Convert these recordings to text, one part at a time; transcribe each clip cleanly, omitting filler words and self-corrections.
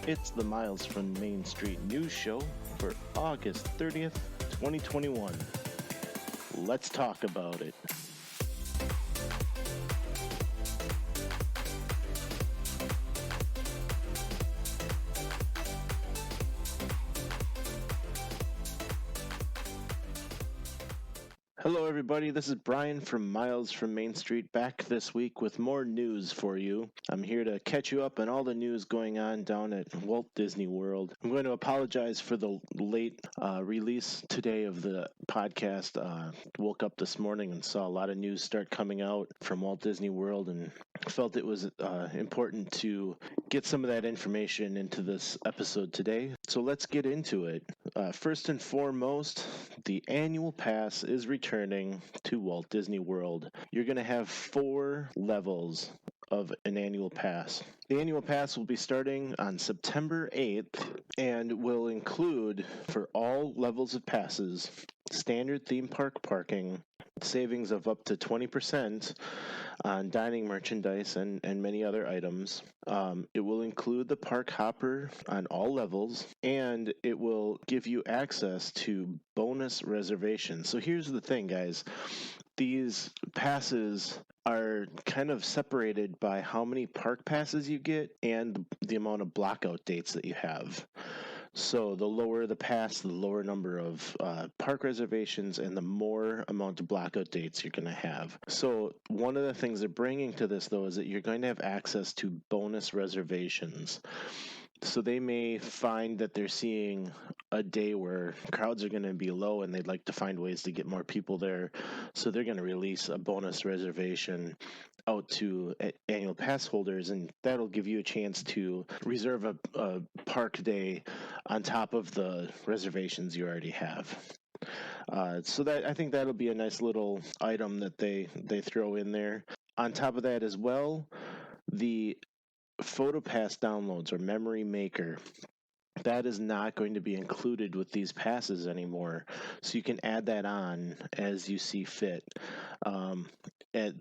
It's the Miles from Main Street News Show for August 30th, 2021. Let's talk about it. Hello, everybody. This is Bryan from Miles from Main Street, back this week with more news for you. I'm here to catch you up on all the news going on down at Walt Disney World. I'm going to apologize for the late release today of the podcast. Woke up this morning and saw a lot of news start coming out from Walt Disney World and felt it was important to get some of that information into this episode today. So let's get into it. First and foremost, the annual pass is returning to Walt Disney World. You're going to have 4 levels of an annual pass. The annual pass will be starting on September 8th and will include, for all levels of passes, standard theme park parking, savings of up to 20% on dining merchandise and many other items. It will include the park hopper on all levels, and it will give you access to bonus reservations. So here's the thing, guys. These passes are kind of separated by how many park passes you get and the amount of blockout dates that you have. So the lower the pass, the lower number of park reservations and the more amount of blockout dates you're going to have. So one of the things they're bringing to this, though, is that you're going to have access to bonus reservations. So they may find that they're seeing a day where crowds are going to be low and they'd like to find ways to get more people there. So they're going to release a bonus reservation out to annual pass holders, and that'll give you a chance to reserve a park day on top of the reservations you already have. So that, I think that'll be a nice little item that they throw in there. On top of that as well, the PhotoPass downloads or Memory Maker, that is not going to be included with these passes anymore. So you can add that on as you see fit.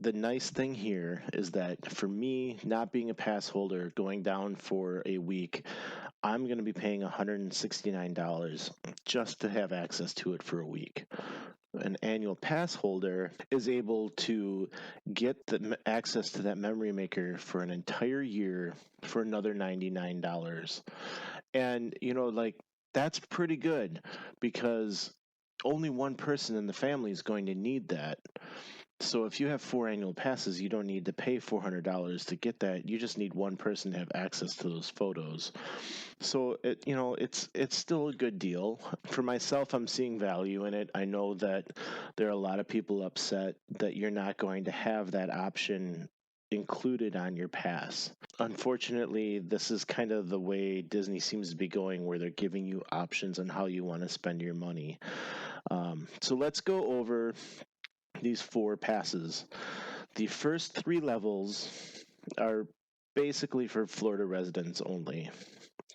The nice thing here is that for me, not being a pass holder, going down for a week, I'm going to be paying $169 just to have access to it for a week. An annual pass holder is able to get the access to that memory maker for an entire year for another $99. And, that's pretty good because only one person in the family is going to need that. So if you have 4 annual passes, you don't need to pay $400 to get that. You just need one person to have access to those photos. So it's still a good deal. For myself, I'm seeing value in it. I know that there are a lot of people upset that you're not going to have that option included on your pass. Unfortunately, this is kind of the way Disney seems to be going, where they're giving you options on how you want to spend your money. So let's go over these 4 passes. The first 3 levels are basically for Florida residents only.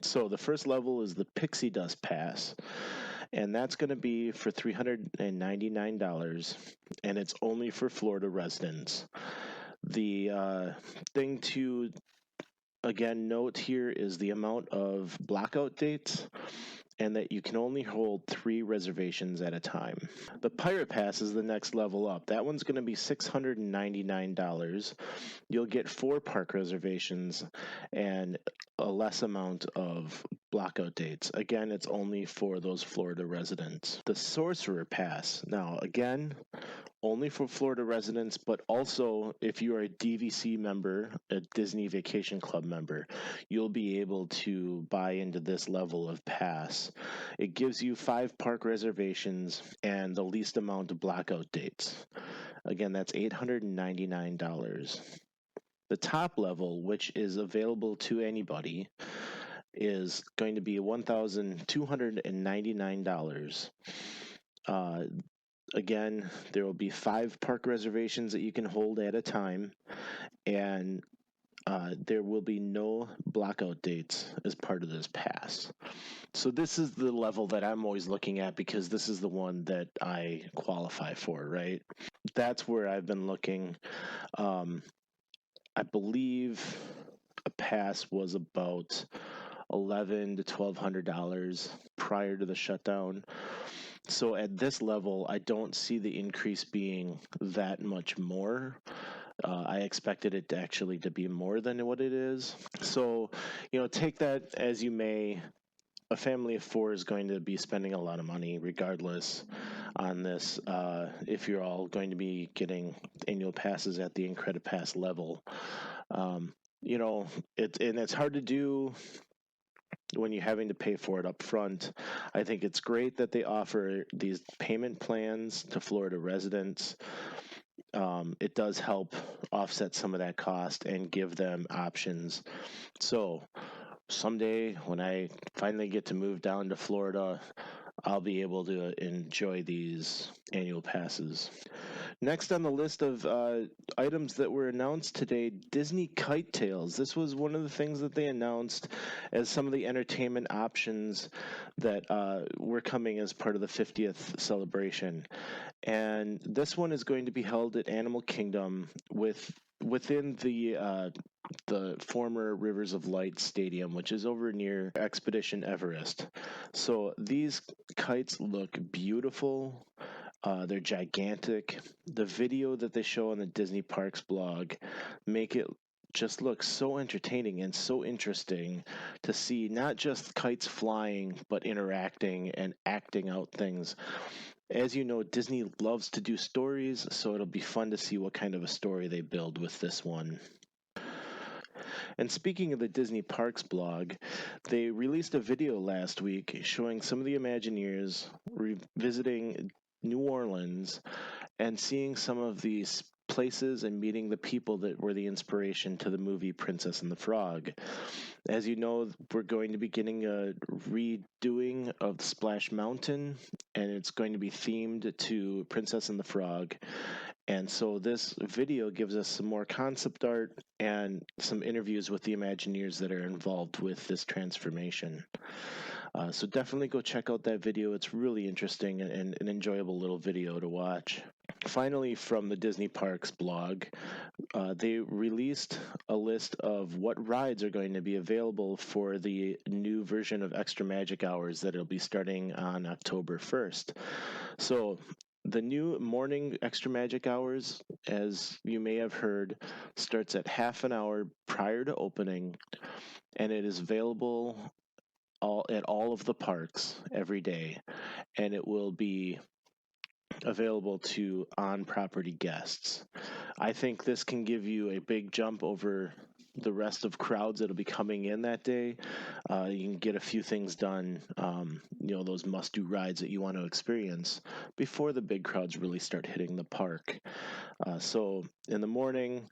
So the first level is the Pixie Dust Pass, and that's going to be for $399, and it's only for Florida residents. The thing to, again, note here is the amount of blockout dates, and that you can only hold 3 reservations at a time. The Pirate Pass is the next level up. That one's going to be $699. You'll get 4 park reservations and a less amount of blockout dates. Again, it's only for those Florida residents. The Sorcerer Pass, now again, only for Florida residents, but also if you are a DVC member, a Disney Vacation Club member, you'll be able to buy into this level of pass. It gives you 5 park reservations and the least amount of blackout dates. Again, that's $899. The top level, which is available to anybody, is going to be $1,299. Again, there will be 5 park reservations that you can hold at a time, and there will be no blackout dates as part of this pass. So this is the level that I'm always looking at because this is the one that I qualify for, right? That's where I've been looking. I believe a pass was about $1,100 to $1,200 prior to the shutdown. So at this level, I don't see the increase being that much more. I expected it to actually to be more than what it is. So, take that as you may. A family of four is going to be spending a lot of money regardless on this, if you're all going to be getting annual passes at the Incredipass level. It's hard to do when you're having to pay for it up front. I think it's great that they offer these payment plans to Florida residents. It does help offset some of that cost and give them options. So someday when I finally get to move down to Florida, I'll be able to enjoy these annual passes. Next on the list of items that were announced today, Disney KiteTails. This was one of the things that they announced as some of the entertainment options that were coming as part of the 50th celebration. And this one is going to be held at Animal Kingdom within the former Rivers of Light Stadium, which is over near Expedition Everest. So these kites look beautiful. They're gigantic. The video that they show on the Disney Parks blog make it just look so entertaining and so interesting to see not just kites flying, but interacting and acting out things. As you know, Disney loves to do stories, so it'll be fun to see what kind of a story they build with this one. And speaking of the Disney Parks blog, they released a video last week showing some of the Imagineers revisiting New Orleans and seeing some of these places and meeting the people that were the inspiration to the movie Princess and the Frog. As you know, we're going to be getting a redoing of Splash Mountain, and it's going to be themed to Princess and the Frog. And so this video gives us some more concept art and some interviews with the Imagineers that are involved with this transformation. So definitely go check out that video. It's really interesting and an enjoyable little video to watch. Finally, from the Disney Parks blog, they released a list of what rides are going to be available for the new version of Extra Magic Hours that will be starting on October 1st. So the new morning Extra Magic Hours, as you may have heard, starts at half an hour prior to opening, and it is available at all of the parks every day, and it will be available to on-property guests. I think this can give you a big jump over the rest of crowds that'll be coming in that day. You can get a few things done, those must-do rides that you want to experience before the big crowds really start hitting the park. So in the morning,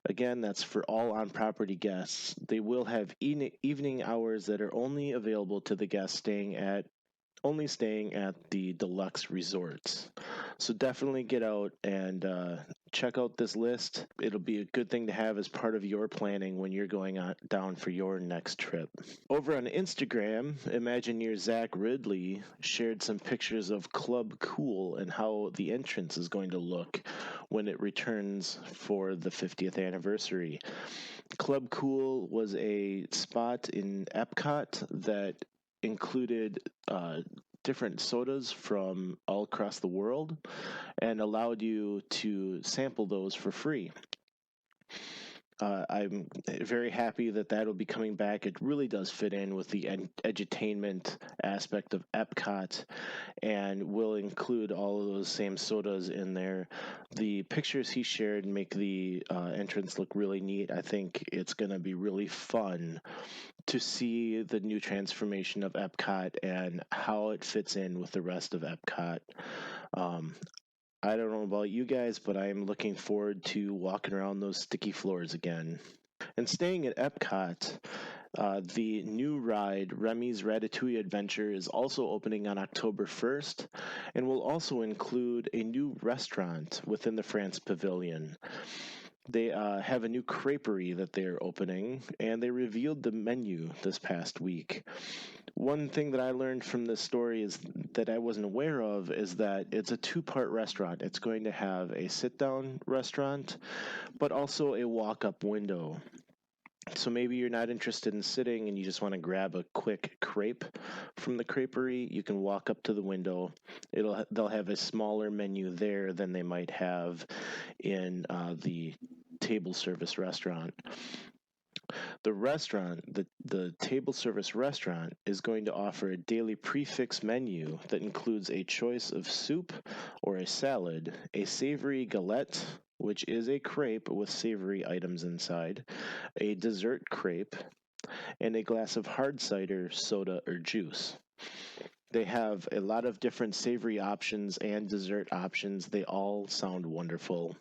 again, that's for all on-property guests. They will have evening hours that are only available to the guests staying at the deluxe resorts. So definitely get out and check out this list. It'll be a good thing to have as part of your planning when you're going down for your next trip. Over on Instagram, Imagineer Zach Ridley shared some pictures of Club Cool and how the entrance is going to look when it returns for the 50th anniversary. Club Cool was a spot in Epcot that included different sodas from all across the world and allowed you to sample those for free. I'm very happy that will be coming back. It really does fit in with the edutainment aspect of Epcot and will include all of those same sodas in there. The pictures he shared make the entrance look really neat. I think it's going to be really fun to see the new transformation of Epcot and how it fits in with the rest of Epcot. I don't know about you guys, but I am looking forward to walking around those sticky floors again. And staying at Epcot, the new ride, Remy's Ratatouille Adventure, is also opening on October 1st and will also include a new restaurant within the France Pavilion. They have a new creperie that they're opening, and they revealed the menu this past week. One thing that I learned from this story is that I wasn't aware of is that it's a two-part restaurant. It's going to have a sit-down restaurant, but also a walk-up window. So maybe you're not interested in sitting and you just want to grab a quick crepe from the creperie. You can walk up to the window. They'll have a smaller menu there than they might have in the table service restaurant. The table service restaurant, is going to offer a daily prefix menu that includes a choice of soup or a salad, a savory galette, which is a crepe with savory items inside, a dessert crepe, and a glass of hard cider, soda, or juice. They have a lot of different savory options and dessert options. They all sound wonderful.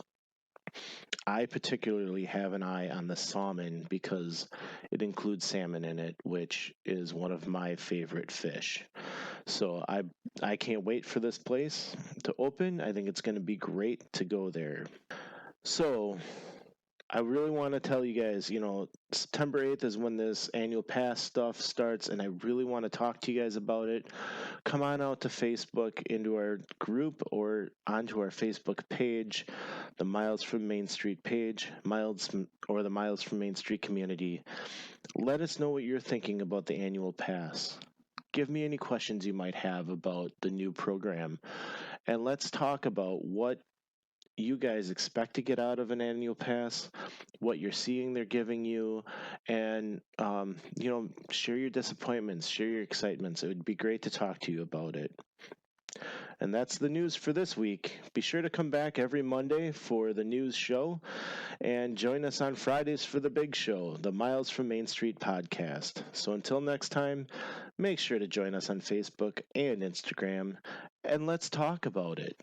I particularly have an eye on the salmon because it includes salmon in it, which is one of my favorite fish. So I can't wait for this place to open. I think it's going to be great to go there. So I really want to tell you guys, September 8th is when this annual pass stuff starts, and I really want to talk to you guys about it. Come on out to Facebook, into our group, or onto our Facebook page, the Miles from Main Street page, or the Miles from Main Street community. Let us know what you're thinking about the annual pass. Give me any questions you might have about the new program, and let's talk about what you guys expect to get out of an annual pass, what you're seeing they're giving you, and share your disappointments, share your excitements. It would be great to talk to you about it. And that's the news for this week. Be sure to come back every Monday for the news show and join us on Fridays for the big show, the Miles from Main Street podcast. So until next time, make sure to join us on Facebook and Instagram, and let's talk about it.